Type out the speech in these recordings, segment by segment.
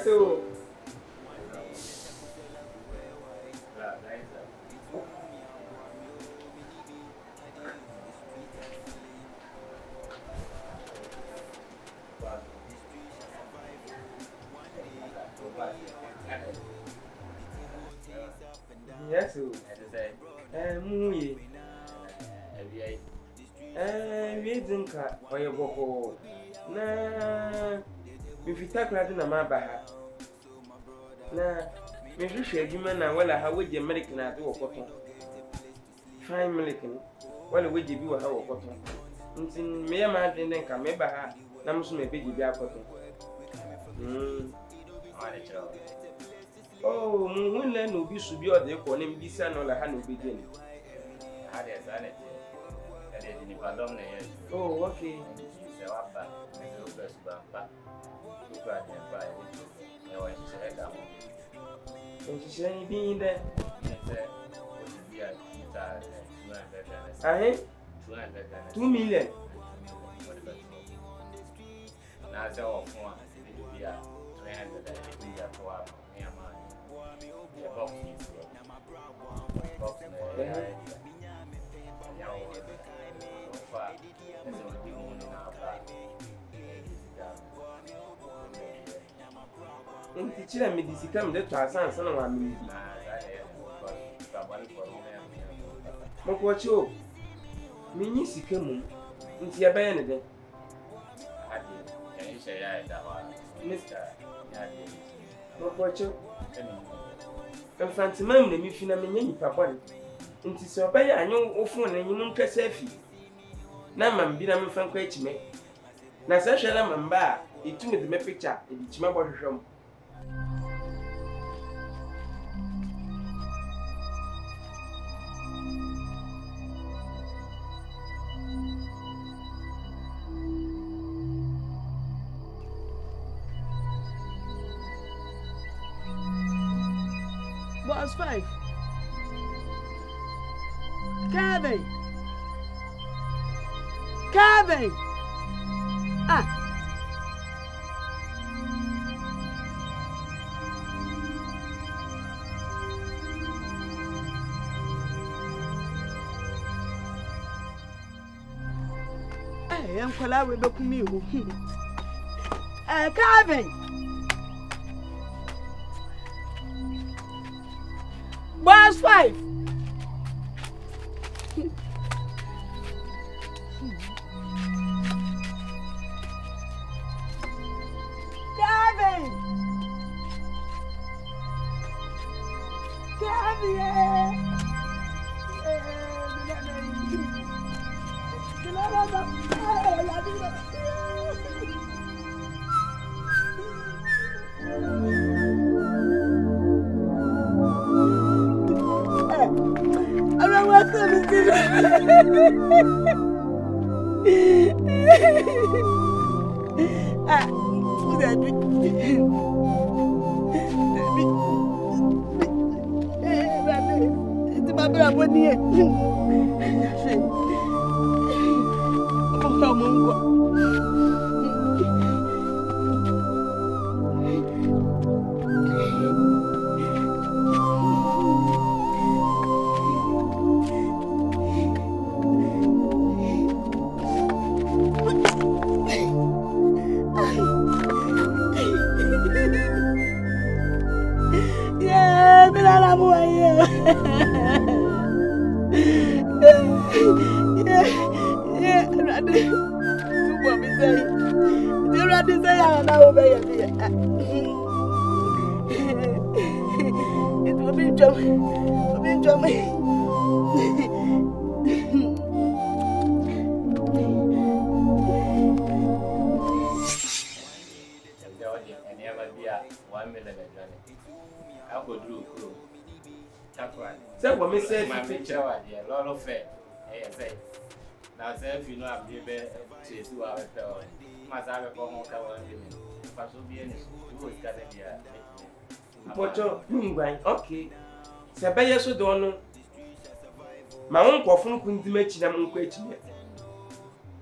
Yes, oh. Yes, oh. Muye. We drink or your boko. Na, if you take right in a mabaha. Na, if you share human and well, how would the American do a cotton? Fine American, well, would you do a how cotton? In mere man didn't come, maybe Namus may be the cotton. Oh, Moonland will be to be or the calling be son or a hand begin. Oh, okay. And she said, being there. I 2 million. Now, so 300 teacher me this come the transan son of me. Mokocho. Mini sikamu. Ntia bayane de. Mr. Mokocho. Fantimam na mi fina me nyi papa. Nti se obaye anyo ofun na nyi mun kasa afi. Na mam bi na me fan kwa echime. Na se hwe na mamba a etumi de me picture e bi chima bo hwehwem. What's 5? Kevin! Kevin! Ah! Hey, I'm calling with Kevin! What's 5? Pocho, okay. Sabaya so dono. Ma won kofun kundime chi na mun kwa chi.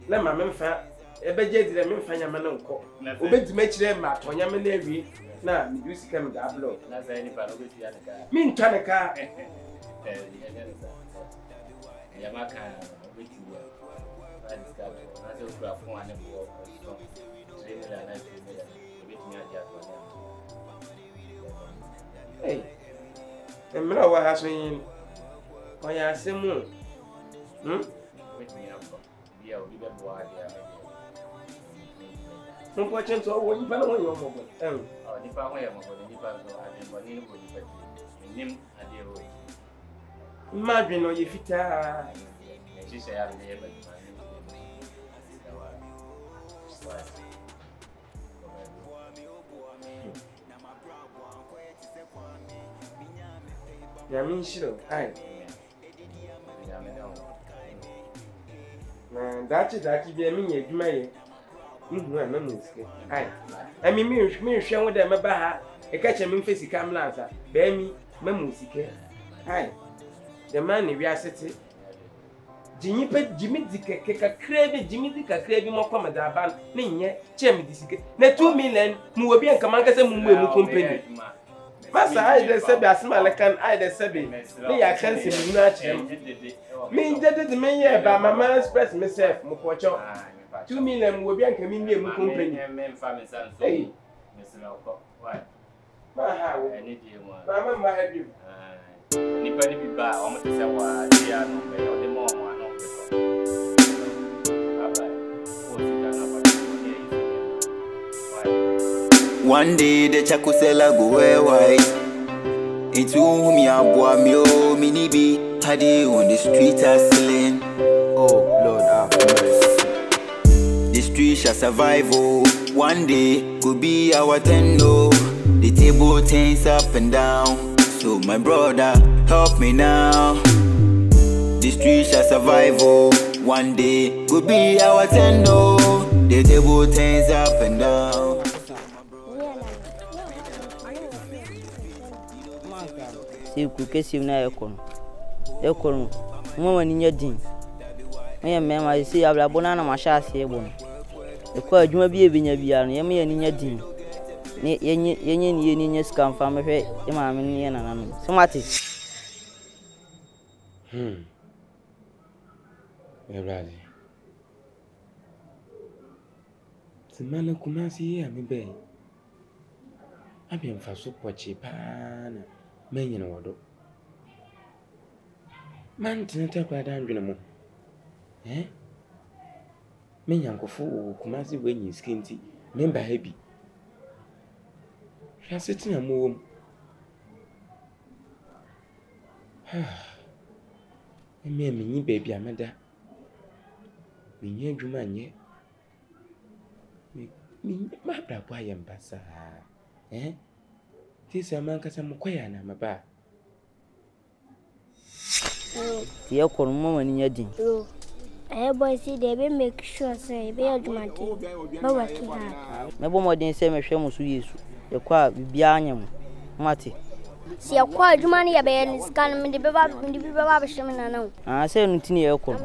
Na ma memfa ebeje dire memfa nyama na nko. Obedime chi ma tonya me na awie. na me do sika me da blow na say ni pa no go tia ne ka me ntwa ne ka ya maka obeti ya ba discard na say okura fun ane bo so 3 million na 3 million obeti nya dia to hey emra wa ha so yin oya asemu obeti nya ko bia obi be bo adia mo po chen so wo nipa na wo yo mo bo nipa ho ya mo bo nipa so ade bo ni bo nipa nim ade ro imagine no ye fita she say ya be ba ya min shiro ai na dachi bi min ye adwuma ye hu a mamu sike ai ami mi hwe wo da meba ha e ka che min fesi kamlansa ba mi mamu sike ai the man ni wi asete jinyi pe jimi dikeke kakra bi jimi dikakra bi mo kwama da ban ne nye che mi disike na 2 million mu obi an kama nka se mu mu company masa ai de sebe asma lekan ai de sebe me ya kan se mu na chem me dede me ye ba mama express myself mu pocho 2 million mu obi an kama mi mu company me mfa me san so me sila ko why ma ha wo ni die mo mama ma ha bi nipa ni bi ba o mo te se wa dia no be o de mo mo ano be ko bye o si ta na ba one day the chakusela go white into me abua me o mini be hadi on the street hustling. Oh Lord have mercy. The street shall survive. Oh, one day could be our turn. No, the table turns up and down. So my brother, help me now. The street shall survive. Oh, one day could be our turn. No, the table turns up and down. Si kukesi na ekon mama ni nyadin me mema si ablabona na mashase ebon ekwa adwuma bi ebenya bia no ye me ni nyadin ne yenye ni nye scam fa me hwe e ma me ni na nanu somati Ebradi Simana kumasi ya mi be abi mfa so pochi pana menye no wodo man tinata kwa da ndwene mo menya nkofo kumasi wenyi skinti member happy hwase tina mo wom menyi baby ameda menyi adwuma nye mi mabra kwa yembasa Tisa mankasa mkoya na maba. Tiya kono mama ni nyadin. Boy see they be make sure say be adwumate. Ba waki ha. Me bo modin say me hwe musu Yesu. E kwa bibia anyam. Mate. Si ya kwa adwuma ne ya be ni scan me de be ba be hwe na na. Ah say no tini e kono.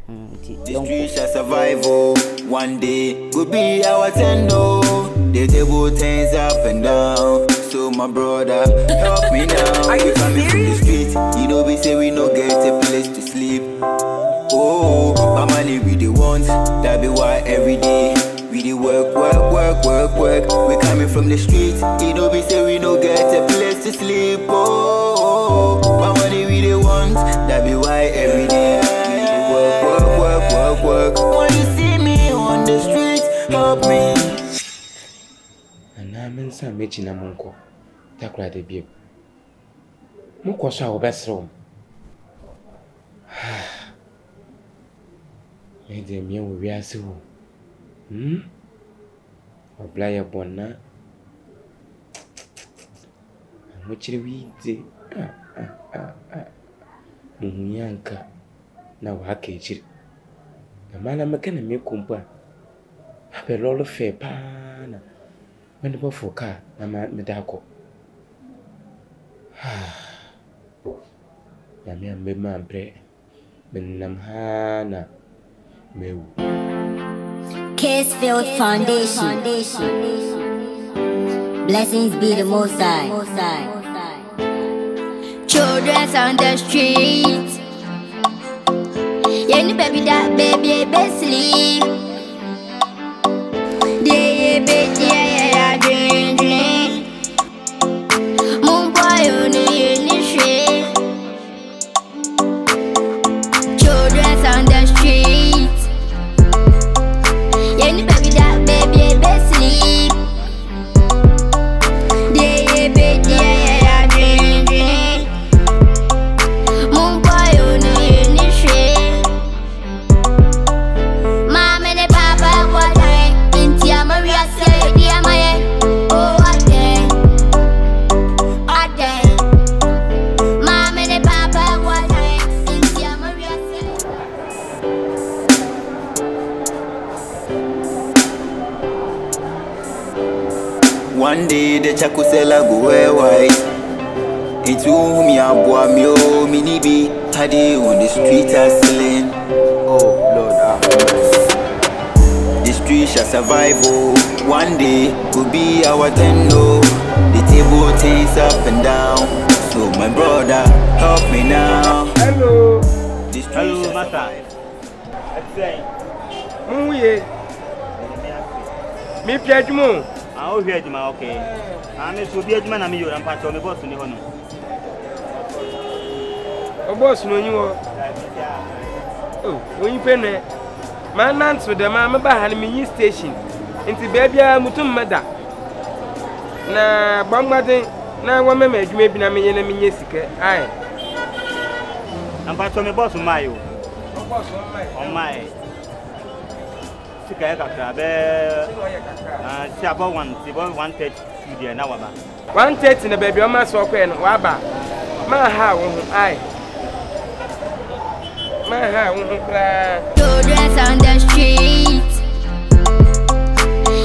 The street shall survive. Oh, one day could be our turn. Oh, the table turns up and down. So my brother, help me now. Are you coming from the street? You know we say we no get a place to sleep. Oh, my money we the want. That be why every day we the work. We coming from the street. You know we say we no get a place to sleep. Oh, my money we the want. That be why every day. Work. When you see me on the street, help me. And I'm in some meeting a monko. Takra de bio. Moko so our best room. Made them young we are so. Or blaya bonna. Which we did. Munyanka. Now I catch it. The man I'm going to make compa. Have a roll of fair pana. When the buffalo car, I'm at Medako. Yammy and Bema and Bray. Benamhana. Casefield Foundation. Blessings be the most high. Children's on the street. Yeah, baby, that baby, sleep. Yeah, dream. Moon boy, only shade. Children's on the street. Yeah, baby, that baby, sleep. Yeah, dream. Moon boy, only shade. Mama and Papa, what I into Maria say, dear my oh, what day. Mama and Papa, what I into Maria say. One day the chakusela go white. Into me a boy me oh mini be paddy on the street hustling. Oh Lord have mercy. The street shall survive oh. One day will be our turn oh. The table turns up and down. So my brother help me now. Hello. The street Hello, shall master. survive. That's saying. Me Piedmo. I hear you, okay. I'm a Soviet man, I'm your part of the boss in the honor. A boss, no, you are. Oh, when you penny. My nuns with the mamma behind me station. Into baby, I'm Mutumada. Na Bangmadin, now one member, you may be a million Jessica. Aye. I'm part of the boss of my on my. See about 130 studio now. 130 in the baby, almost walk in Waba. My how, aye. My how, Children's on the street.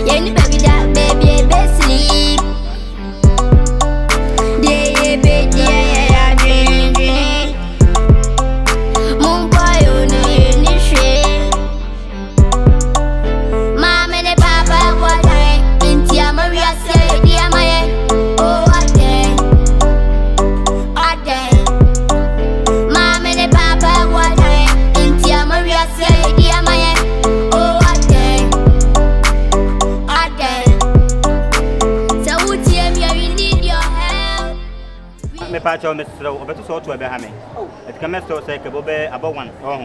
Yeah, baby, that baby, sleep. Yeah, dream. Moon boy, only shade. Mama and Papa, what I into Maria say, dear my oh, what day. Mama and Papa, what I into Maria say, dear my oh, what day. So, would you need your help? Me patch on Mr. But so to a me. It can Mr. say about one. Oh,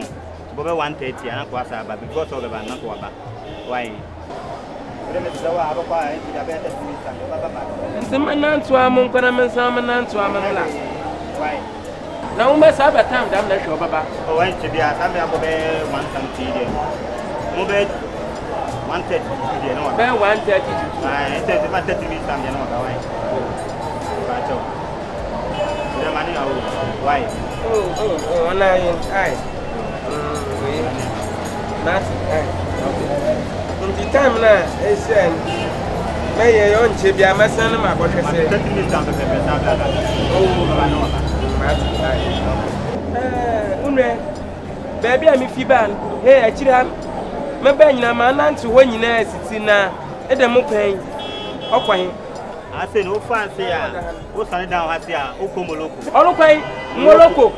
130 and but because of the van, not Waba. Why? some man to a monk and a some man to a man. Why? Now, we must have a time down the shop, Baba. Oh, I should be a Sammy Abe 170. Mobile 130. Bear 130. I said, if I said to me, Sam, you know, why? The money, why? Oh, and I. That's in the time now, it's may your own chip, my son, my boy, say, 30 minutes down the paper. Oh, baby, I'm if you ban. Hey, I chill him. My bang, my aunt to when you know it's in a demo okay. I say no fancy. What's on down? I say, Okomoloko. All okay, Moloko.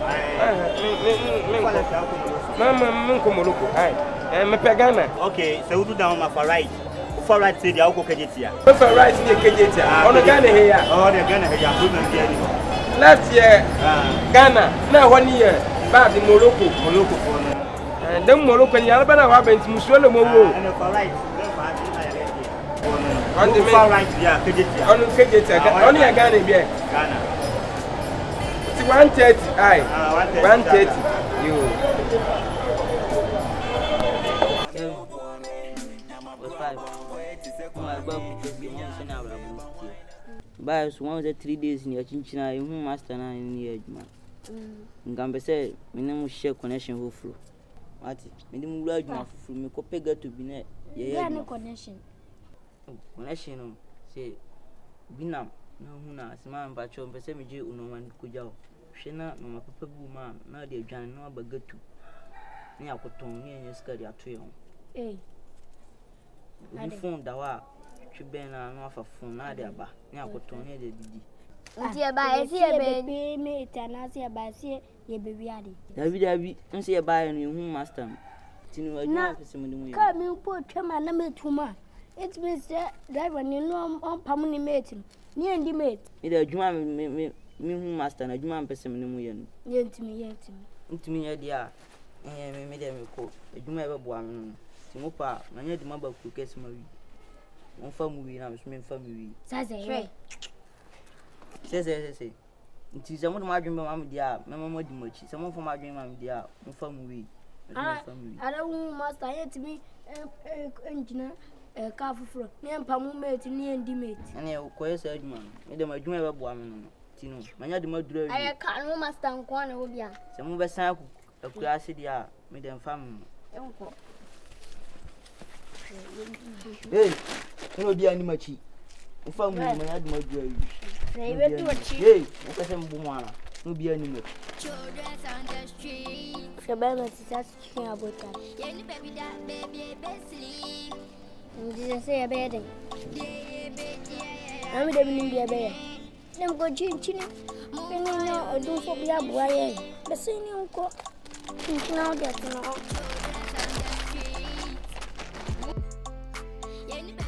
Mamma, Moloko. I'm a pagana. Okay, so do down my right. For right, say the Alco Kajetia. For right, the Kajetia. On the Ghana here. Oh, the Ghana here. Last year, Ghana. Now 1 year. Bad in Morocco. And then Morocco and Yalabana happened to Musolo Momo. And for right. On the far right, yeah, on the Kajetia. Only a Ghana here. Ghana. It's 130. Aye. 130. You. By one of the 3 days in your chinchina, you master in the edge, man. Gambe said, we never share connection with flow. Marty, we didn't lodge from me, Copega to be net. Yeah, no connection. Connection, say, Binam, no, Huna, Simon, but your percentage, no one could go. Shena, no, my papa woman, now they're John, no, but good too. Near Coton, near your skirt, your trail. Eh. We phone Dawa. ben na no afa phone na de aba ni akoton ne de didi nti e ba e si e be me tana si e ba si ye be wiade David nse ye ba no hu master tinu adwa pese mu mu ka mi po twema na metuma it means driver ni no on pam ni mate ni endi mate me de adwa me hu master na adwa pese mu mu ye no yentimi ntimi ye dia me de me ko adwa e be bo am no timu pa na nya di maba ku kesi ma wi on fa mu wi na me fa mu wi saze se nti se mo ma adwen ba ma dia me ma di machi se mo fa ma adwen ma dia on fa mu wi ara wu master yentimi engineer ka fufuro ni empamu mate ni endi mate ene ko ye se adwa me de ma adwa e be bo am no tinu manya di madura wi aye ka no master nko na wo bia se mo be san aku ase dia me de fam enko hey no bia ni machi fam mu manya di madura wi sei be tu chi hey o ka se mbu mwana no bia ni machi Children on the street. se be me tisa chi abota Any baby that baby sleep. ndi se ye be de Yeah, baby. ami de bi ndi be ye nem go chinchini ni no odun fo bia bua ye be se ni nko na o de no Children on the street.